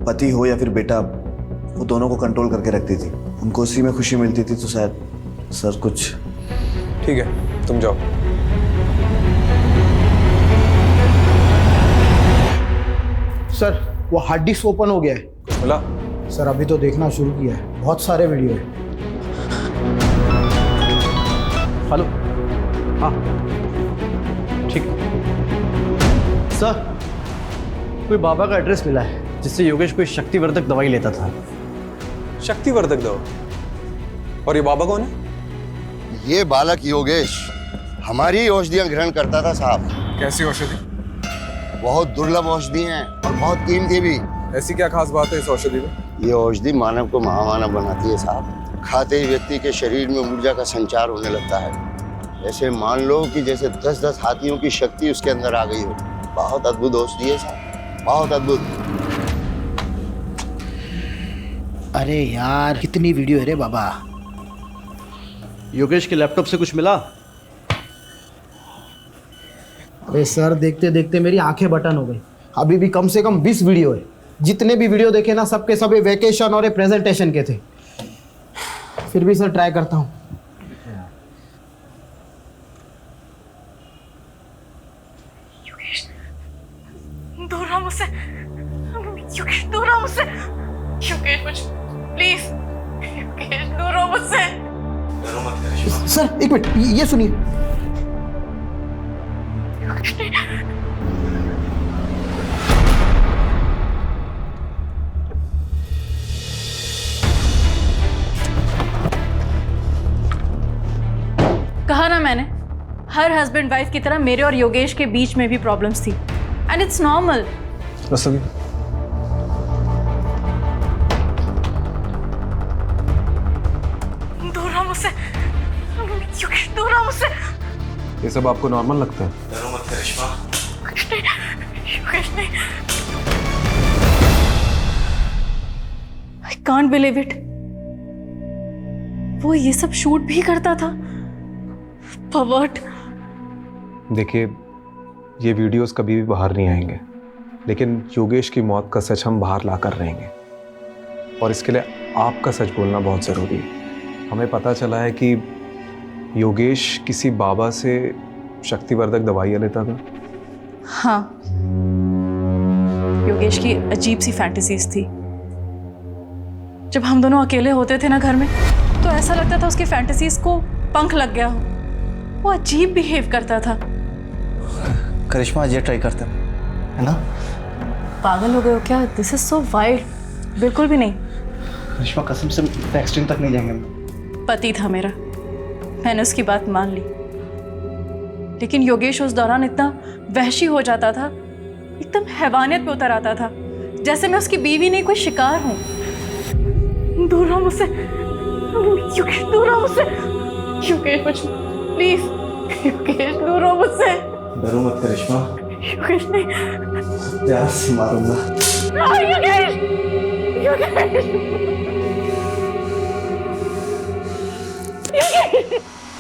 पति हो या फिर बेटा, वो दोनों को कंट्रोल करके रखती थी। उनको उसी में खुशी मिलती थी। तो शायद सर कुछ। ठीक है, तुम जाओ। सर, वो हार्ड डिस्क ओपन हो गया है। कुछ मिला? सर, अभी तो देखना शुरू किया है, बहुत सारे वीडियो है। हेलो, हाँ ठीक। सर, कोई बाबा का एड्रेस मिला है जिससे योगेश कोई शक्तिवर्धक दवाई लेता था। शक्तिवर्धक दवा? और ये बाबा कौन है? ये बालक योगेश हमारी औषधियां ग्रहण करता था साहब। कैसी औषधि? बहुत दुर्लभ औषधि हैं और बहुत कीमती भी। ऐसी क्या खास बात है इस औषधि में? ये औषधि मानव को महामानव बनाती है साहब। खाते ही व्यक्ति के शरीर में ऊर्जा का संचार होने लगता है। ऐसे मान लो कि जैसे 10-10 हाथियों की शक्ति उसके अंदर आ गई हो। बहुत अद्भुत औषधि है साहब, बहुत अद्भुत। अरे यार, कितनी वीडियो है रे बाबा। योगेश के लैपटॉप से कुछ मिला? अरे सर, देखते देखते मेरी आंखें बटन हो गई। अभी भी कम से कम 20 वीडियो है। जितने भी वीडियो देखे ना, सबके सब वेकेशन और प्रेजेंटेशन के थे। फिर भी सर ट्राई करता हूँ। दूर रहो मुझसे, योगेश दूर रहो मुझसे। योगेश मुझे प्लीज, योगेश दूर रहो मुझसे। सर एक मिनट, ये सुनिए। कहा ना मैंने, हर हस्बैंड वाइफ की तरह मेरे और योगेश के बीच में भी प्रॉब्लम्स थी, एंड इट्स नॉर्मल। दूर रहो मुझसे, योगेश दूर रहो मुझसे। ये सब आपको नॉर्मल लगता है? डरो मत करिश्मा। योगेश नहीं। I can't believe it. वो ये सब शूट भी करता था। परवर्ट। देखिए, ये वीडियोस कभी भी बाहर नहीं आएंगे, लेकिन योगेश की मौत का सच हम बाहर ला कर रहेंगे। और इसके लिए आपका सच बोलना बहुत ज़रूरी है। हमें पता चला है कि योगेश किसी बाबा से शक्तिवर्धक दवाइयाँ लेता था। हाँ, योगेश की अजीब सी फैंटेसीज थी। जब हम दोनों अकेले होते थे ना घर में, तो ऐसा लगता था उसकी फैंटेसीज को पंख लग गया हो। वो अजीब बिहेव करता था। करिश्मा आज ये ट्राई करते हैं, है ना? पागल हो गए हो क्या? This is so wild. बिल्कुल भी नहीं। करिश्मा कसम से एक्सट्रीम तक नहीं जाएंगे। पति था मेरा, मैंने उसकी बात मान ली। लेकिन योगेश उस दौरान इतना वहशी हो जाता था, एकदम हैवानियत पे उतर आता था, जैसे मैं उसकी बीवी नहीं कोई शिकार हूँ। दूर रहो मुझसे योगेश, दूर रहो मुझसे योगेश, मुझे प्लीज योगेश, दूर रहो मुझसे। डरो मत करिश्मा। योगेश नहीं, प्यार से मारूंगा। योगेश, योगेश।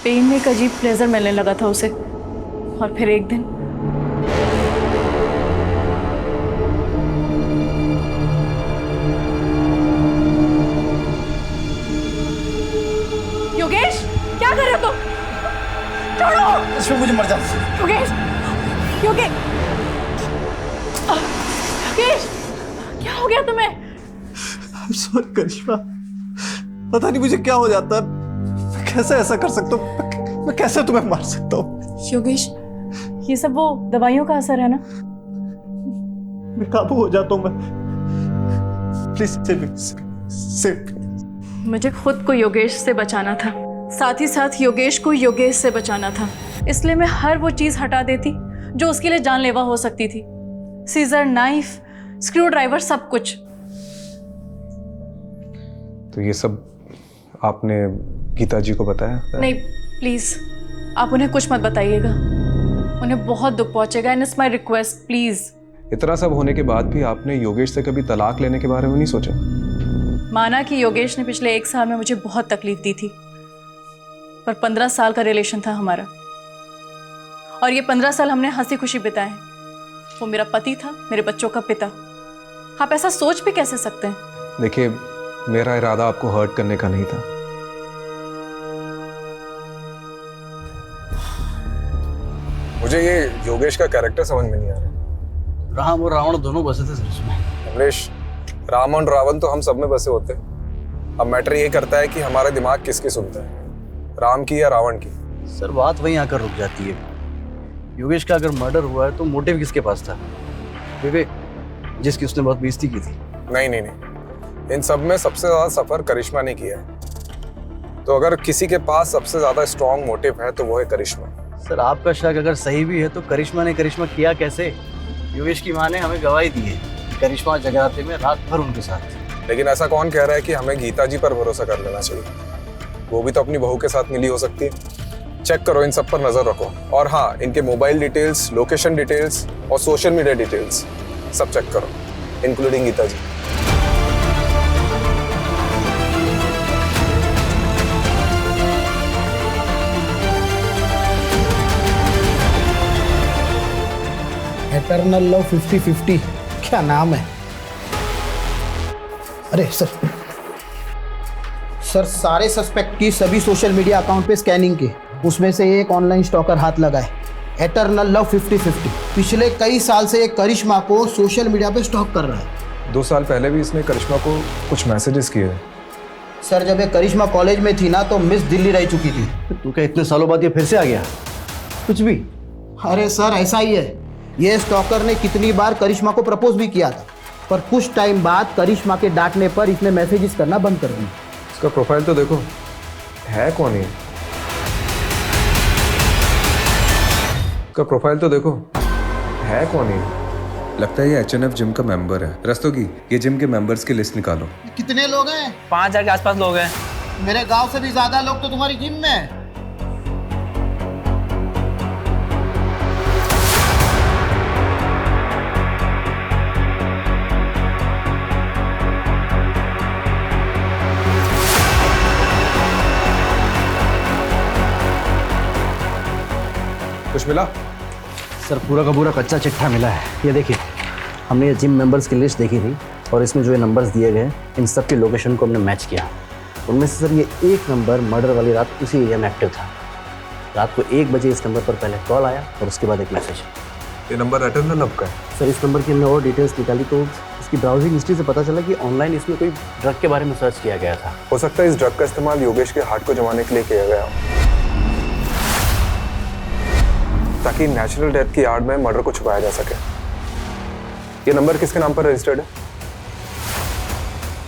पेन में एक अजीब प्लेजर मिलने लगा था उसे। और फिर एक दिन योगेश, क्या कर रहे हो तुम? छोड़ो। इसमें मुझे मर जाना। योगेश, योगेश, योगेश, क्या हो गया तुम्हें? सॉरी करिश्मा, पता नहीं मुझे क्या हो जाता है। मैं कैसे ऐसा कर सकता हूँ? मैं कैसे तुम्हें मार सकता हूँ? योगेश, ये सब वो दवाइयों का असर है ना? मैं काबू हो जाता हूँ। मैं प्लीज मुझे खुद को योगेश से बचाना था, साथ ही साथ योगेश को योगेश से बचाना था। इसलिए मैं हर वो चीज़ हटा देती जो उसके लिए जानलेवा हो सकती थी। सीजर, नाइफ, स्क्रू ड्राइवर, सब कुछ। तो ये सब आपने गीता जी को बताया? नहीं, प्लीज आप उन्हें कुछ मत बताइएगा। उन्हें बहुत दुख पहुंचेगा। And it's my request, please. इतना सब होने के बाद भी आपने योगेश से कभी तलाक लेने के बारे में नहीं सोचा? माना कि योगेश ने पिछले 1 साल में मुझे बहुत तकलीफ दी थी, पर 15 साल का रिलेशन था हमारा, और ये 15 साल हमने हंसी खुशी बिताए। वो मेरा पति था, मेरे बच्चों का पिता। आप ऐसा सोच भी कैसे सकते हैं? देखिए, मेरा इरादा आपको हर्ट करने का नहीं था। मुझे ये योगेश का कैरेक्टर समझ में नहीं आ रहा। राम और रावण दोनों बसे थे सर उसमें। कमलेश, राम और रावण तो हम सब में बसे होते हैं। अब मैटर ये करता है कि हमारा दिमाग किसकी सुनता है, राम की या रावण की। सर बात वहीं आकर रुक जाती है। योगेश का अगर मर्डर हुआ है तो मोटिव किसके पास था? विवेक, जिसकी उसने बहुत बेइज्जती की थी। नहीं नहीं नहीं, इन सब में सबसे ज्यादा सफर करिश्मा ने किया है। तो अगर किसी के पास सबसे ज्यादा स्ट्रॉन्ग मोटिव है तो वो है करिश्मा। सर आपका शक अगर सही भी है तो करिश्मा ने करिश्मा किया कैसे? योगेश की माँ ने हमें गवाही दी है कि करिश्मा जगराते में रात भर उनके साथ थी। लेकिन ऐसा कौन कह रहा है कि हमें गीता जी पर भरोसा कर लेना चाहिए? वो भी तो अपनी बहू के साथ मिली हो सकती है। चेक करो, इन सब पर नजर रखो। और हाँ, इनके मोबाइल डिटेल्स, लोकेशन डिटेल्स और सोशल मीडिया डिटेल्स सब चेक करो, इंक्लूडिंग गीता जी। एटर्नल लव 50-50 क्या नाम है? अरे सर सारे सस्पेक्ट की सभी सोशल मीडिया अकाउंट पे स्कैनिंग की, उसमें से एक ऑनलाइन स्टॉकर हाथ लगा है। एटर्नल लव 50-50 पिछले कई साल से एक करिश्मा को सोशल मीडिया पे स्टॉक कर रहा है। 2 साल पहले भी इसने करिश्मा को कुछ मैसेजेस किए हैं। सर जब ये करिश्मा कॉलेज में थी ना तो मिस दिल्ली रह चुकी थी। तू क्या इतने सालों बाद ये फिर से आ गया? कुछ भी? अरे सर ऐसा ही है, ये स्टॉकर ने कितनी बार करिश्मा को प्रपोज भी किया था, पर कुछ टाइम बाद करिश्मा के डांटने पर इसने मैसेजेस करना बंद कर दिया। इसका प्रोफाइल तो देखो, है कौन ये? इसका प्रोफाइल तो देखो, है कौन ये? लगता है ये HNF जिम का मेंबर है। रस्तोगी, ये जिम के मेंबर्स की लिस्ट निकालो। कितने लोग हैं? 5000 के आसपास लोग हैं। मेरे गांव से भी ज्यादा लोग तो तुम्हारी जिम में हैं। कुछ मिला? सर पूरा का पूरा कच्चा चिट्ठा मिला है। ये देखिए, हमने ये जिम मेंबर्स की लिस्ट देखी थी। और इसमें जो ये नंबर्स दिए गए हैं इन सब की लोकेशन को हमने मैच किया। उनमें से सर ये एक नंबर मर्डर वाली रात उसी एरिया में एक्टिव था। रात को 1 बजे इस नंबर पर पहले कॉल आया और उसके बाद एक मैसेज। ये नंबर एटर्नल लव का है? सर इस नंबर की हमने और डिटेल्स निकाली तो इसकी ब्राउजिंग हिस्ट्री से पता चला कि ऑनलाइन इसमें कोई ड्रग के बारे में सर्च किया गया था। हो सकता है इस ड्रग का इस्तेमाल योगेश के हार्ट को जमाने के लिए किया गया हो, ताकि नेचुरल डेथ की आड़ में मर्डर को छुपाया जा सके। ये नंबर किसके नाम पर रजिस्टर्ड है?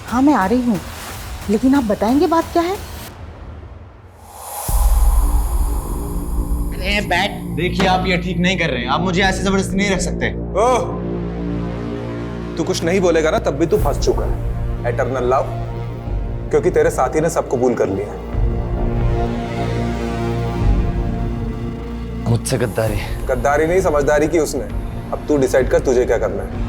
हाँ मैं आ रही हूँ, लेकिन आप बताएंगे बात क्या है? अरे बैठ, देखिए आप ये ठीक नहीं कर रहे हैं। आप मुझे ऐसे जबरदस्ती नहीं रख सकते। ओह, तू कुछ नहीं बोलेगा ना तब भी तू फंस चुका है। एटर्नल लव, क्योंकि तेरे साथी ने सब कबूल कर लिया। मुझसे गद्दारी? गद्दारी नहीं, समझदारी की उसने। अब तू डिसाइड कर तुझे क्या करना है।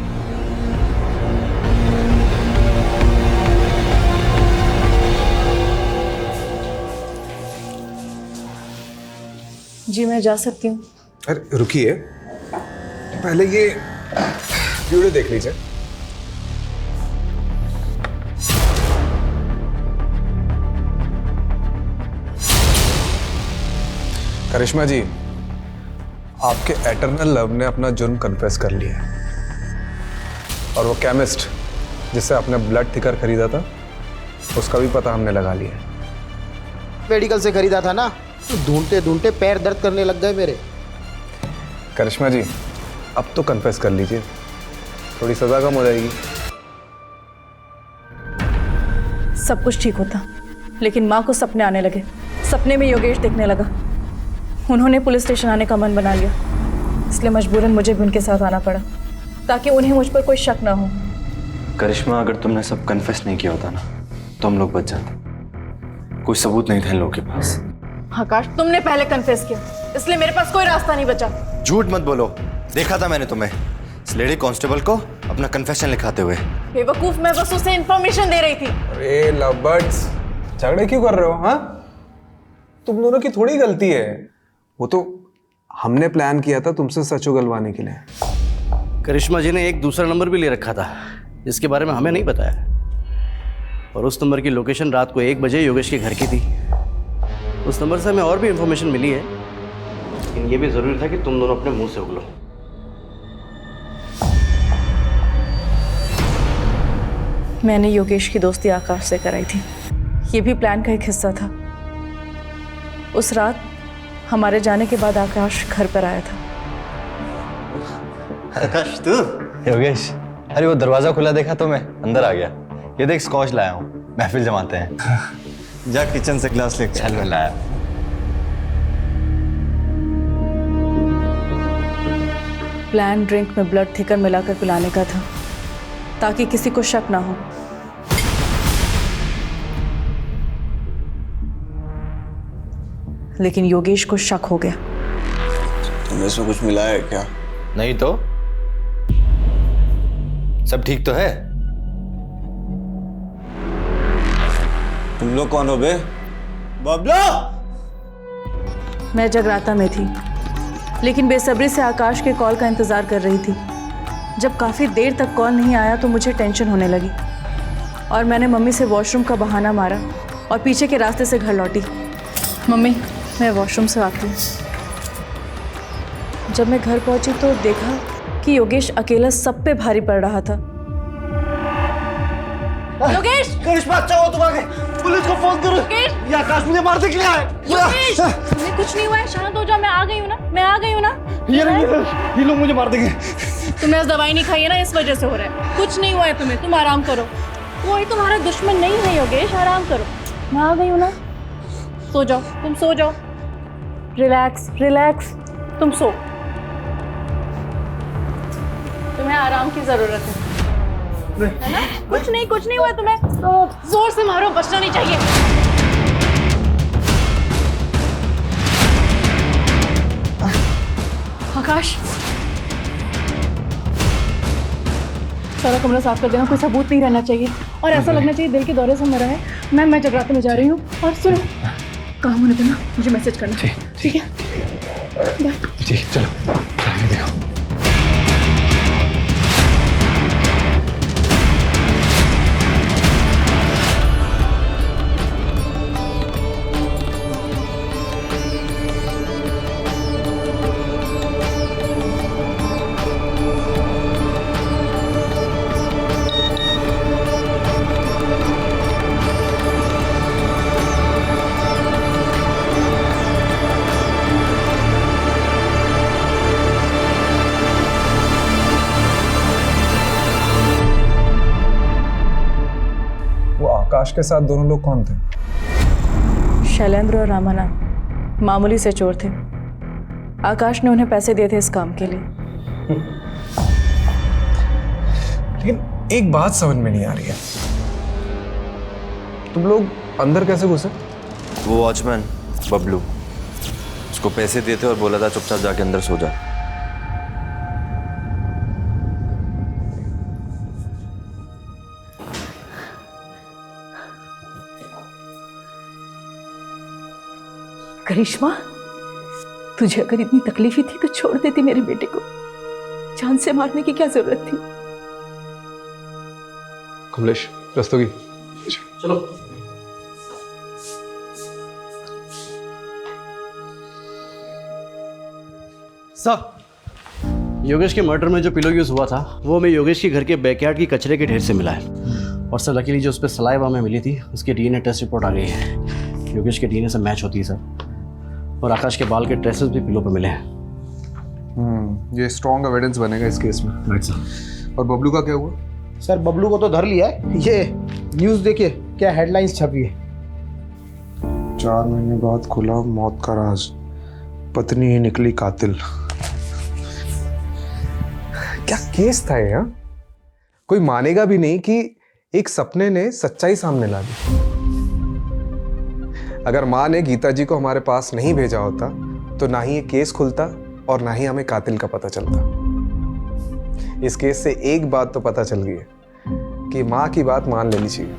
जी मैं जा सकती हूँ। अरे रुकिए, पहले ये वीडियो देख लीजिए। करिश्मा जी, आपके एटर्नल लव ने अपना जुर्म कन्फेस कर लिया है और वो केमिस्ट जिससे आपने ब्लड थिकर खरीदा था उसका भी पता हमने लगा लिया। मेडिकल से खरीदा था ना, तो ढूंढते ढूंढते पैर दर्द करने लग गए मेरे। करिश्मा जी, अब तो कन्फेस कर लीजिए, थोड़ी सजा कम हो जाएगी। सब कुछ ठीक होता, लेकिन माँ को सपने आने लगे। सपने में योगेश देखने लगा। उन्होंने पुलिस स्टेशन आने का मन बना लिया, इसलिए मजबूरन मुझे भी उनके साथ आना पड़ा ताकि उन्हें मुझ पर कोई शक ना हो। करिश्मा, अगर तुमने सब कन्फेस नहीं किया होता ना तो हम लोग बच जाते। कोई सबूत नहीं था इन लोगों के पास। आकाश, तुमने पहले कन्फेस किया, इसलिए मेरे पास कोई रास्ता नहीं बचा। झूठ मत बोलो, देखा था मैंने तुम्हें इस लेडी कांस्टेबल को अपना कन्फेशन लिखाते हुए। बेवकूफ, मैं बस उसे इन्फॉर्मेशन दे रही थी। अरे लवबर्ड्स, झगड़े क्यों कर रहे हो? हाँ, तुम दोनों की थोड़ी गलती है। वो तो हमने प्लान किया था तुमसे सच उगलवाने के लिए। करिश्मा जी ने एक दूसरा नंबर भी ले रखा था जिसके बारे में हमें नहीं बताया, और उस नंबर की लोकेशन रात को 1 बजे योगेश के घर की थी। उस नंबर से हमें और भी इंफॉर्मेशन मिली है, लेकिन ये भी जरूरी था कि तुम दोनों अपने मुंह से उगलो। मैंने योगेश की दोस्ती आकाश से कराई थी, ये भी प्लान का एक हिस्सा था। उस रात हमारे जाने के बाद आकाश घर पर आया था। आकाश तू? योगेश, अरे वो दरवाजा खुला देखा तो मैं अंदर आ गया। ये देख स्कॉच लाया हूँ, महफिल जमाते हैं। जा किचन से ग्लास लेके चल। मैं लाया। प्लान ड्रिंक में ब्लड थिकर मिलाकर पिलाने का था ताकि किसी को शक ना हो। लेकिन योगेश को शक हो गया। तुमने इसमें कुछ मिलाया है क्या? नहीं तो सब ठीक तो है। तुम लोग कौन हो बे? बबला! मैं जगराता में थी, लेकिन बेसब्री से आकाश के कॉल का इंतजार कर रही थी। जब काफी देर तक कॉल नहीं आया तो मुझे टेंशन होने लगी और मैंने मम्मी से वॉशरूम का बहाना मारा और पीछे के रास्ते से घर लौटी। मम्मी, मैं वॉशरूम से आती हूँ। जब मैं घर पहुंची तो देखा कि योगेश अकेला सब पे भारी पड़ रहा था। योगेश! करिश्मा, अच्छा हो तुम आ गए। पुलिस को फोन करो। योगेश! ये आकाश मुझे मारने के लिए आए। योगेश! तुम्हें कुछ नहीं हुआ है, शांत हो जाओ। मैं आ गई हूँ ना, मैं आ गई हूँ ना। ये लोग मुझे मार देंगे। तुमने आज दवाई नहीं खाई है ना, इस वजह से हो रहा है। कुछ नहीं हुआ है तुम्हें, तुम आराम करो। कोई तुम्हारा दुश्मन नहीं है योगेश, आराम करो। मैं आ गई हूँ ना, सो जाओ, तुम सो जाओ। रिलैक्स रिलैक्स, तुम सो। तुम्हें आराम की जरूरत है ना? कुछ नहीं हुआ तुम्हें। जोर से मारो, बचना नहीं चाहिए। आकाश, सारा कमरा साफ कर देना, कोई सबूत नहीं रहना चाहिए और ऐसा लगना चाहिए दिल के दौरे से मरा है। मैं जगराते में जा रही हूँ। और सुनो, काम होने देना, मुझे मैसेज करना। ठीक है, बाय। जी चलो, देखो। आकाश के साथ दोनों लोग कौन थे? शैलेंद्र और रामानंद मामूली से चोर थे। आकाश ने उन्हें पैसे दिए थे इस काम के लिए। लेकिन एक बात समझ में नहीं आ रही है, तुम लोग अंदर कैसे घुसे? वो वॉचमैन बबलू, उसको पैसे दिए थे और बोला था चुपचाप जाके अंदर सो जा। करिश्मा, तुझे अगर इतनी तकलीफ ही थी तो छोड़ देती मेरे बेटे को, जान से मारने की क्या जरूरत थी? कमलेश, रस्तोगी, चलो। सर, योगेश के मर्डर में जो पिलो यूज हुआ था वो हमें योगेश के घर के बैकयार्ड की कचरे के ढेर से मिला है। और सर लकीली जो उस पर सलाइवा हमें मिली थी उसकी डीएनए टेस्ट रिपोर्ट आ गई है। योगेश के डीएनए से मैच होती है सर। और आकाश के बाल के ट्रेसेस भी पिलो पर मिले हैं। ये स्ट्रॉन्ग एविडेंस बनेगा इस केस में। Right sir. और बबलू का क्या हुआ? सर बबलू को तो धर लिया है। ये न्यूज़ देखिए क्या हेडलाइंस छपी है। 4 महीने बाद खुला मौत का राज, पत्नी ही निकली कातिल। क्या केस था ये? कोई मानेगा भी नहीं कि एक सपने ने सच्चाई सामने ला दी। अगर माँ ने गीता जी को हमारे पास नहीं भेजा होता तो ना ही ये केस खुलता और ना ही हमें कातिल का पता चलता। इस केस से एक बात तो पता चल गई है कि माँ की बात मान लेनी चाहिए।